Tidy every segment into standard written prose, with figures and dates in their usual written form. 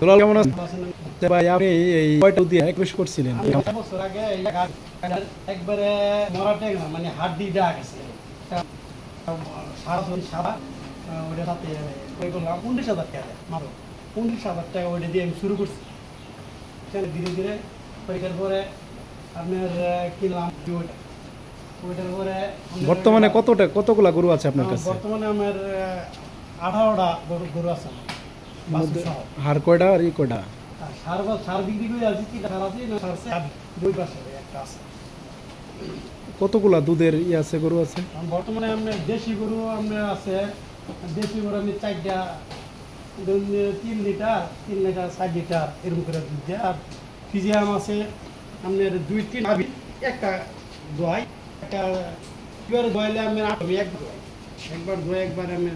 দুলাল কেমন আছেন? ভাই আপনি এই কয়টা দিয়ে রিকোয়েস্ট করছিলেন? বছর আগে একবারে মরাটে মানে হাড্ডি দেওয়া গেছে সারা ওইটা সাথে ওই করলাম 19,000 টাকা মাত্র 19,000 টাকা ওইটা দিয়ে আমি শুরু করছি। ধীরে ধীরে পরীক্ষার পরে আপনার কিনলাম ওইটার পরে বর্তমানে কতগুলা গরু আছে আপনার কাছে? বর্তমানে আমার 18টা গরু আছে। হার কয়টা আর ই কয়টা? সার বিক্রি করে আছি, কি সার আছে না সার আছে দুই পাশে একটা আছে। কতগুলা দুধের ই আছে গরু আছে? বর্তমানে আপনার দেশি গরু আপনার আছে, দেশি গরু আমি 4টা 3 লিটার 4 লিটার এরকম করে দুধ দেয়। আর ফিজিয়াম আছে আপনার 2-3 আবি একটা দোয়াই, একটা পিওর দোয়াইলে আমি একবার ধোয় একবার আমি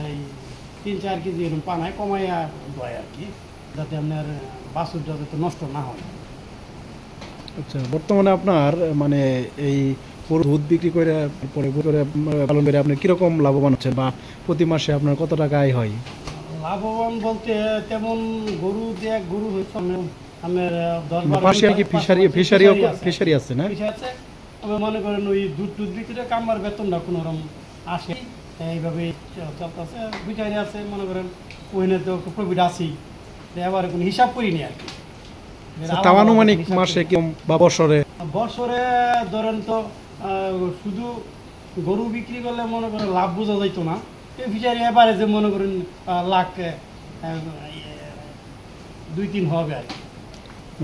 এই 3-4 কেজি এরকম পানায় কমাইয়া দোয়াই আর কি, যাতে আপনার বাছুরটা যাতে নষ্ট না হয়। আচ্ছা, বর্তমানে আপনার মানে এই গরু দুধ বিক্রি করে পরে পালন করে আপনি কিরকম লাভবান হচ্ছেন বা প্রতি মাসে আপনার কত টাকা আয় হয়? লাভবান বলতে তেমন গরু দিয়ে গরু হয়েছে আমার 10-12 পাশে কি ফিশারি আছে না? আছে। আমি মনে করেন ওই দুধ বিক্রি কামার বেতনটা কোনো রকম আসে, এইভাবে চলতেছে। বিচারে আছে মনে করেন ওইখানে তো প্রফিট আছেই, এবার কোনো হিসাব করিনি আর কি। তাও আনুমানিক মাসে কি বা বছরে ধরেন তো শুধু গরু বিক্রি করলে মনে করেন লাভ বোঝা যাইতো না। এই ফিচারি এবারে যে মনে করেন লাখ 2-3 হবে আর কি,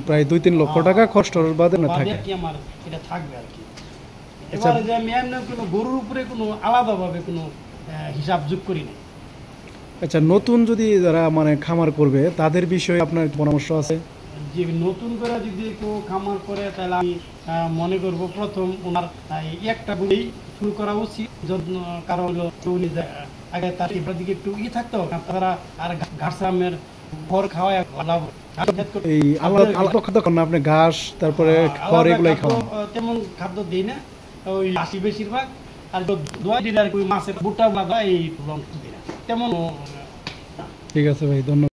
প্রায় 2-3 লক্ষ টাকা খরচ বাদে না থাকে কি আমার এটা থাকবে আর কি। এবারে যে আমি এমনি কোনো গরুর উপরে কোনো আলাদাভাবে কোনো হিসাব যোগ করি না। আচ্ছা, নতুন যদি যারা মানে খামার করবে তাদের বিষয়ে আপনার পরামর্শ আছে? যে নতুন করে যদি কেউ খামার করে তাহলে আমি মনে করবো প্রথম ওনার একটা গুলি শুরু করা উচিত, কারণ আগে তার দিকে একটু থাকতে হবে, তারা আর ঘাসামের ঘর খাওয়া লাভ। এই আলাদা খাদ্য খান না আপনি? ঘাস তারপরে খড় এগুলাই খাওয়ান? তেমন খাদ্য দিই না, ওই আসি বেশিরভাগ। আর দোয়া দিলে আর কি মাছের বুটা বাঁধা এই দিই না তেমন। ঠিক আছে ভাই, ধন্যবাদ।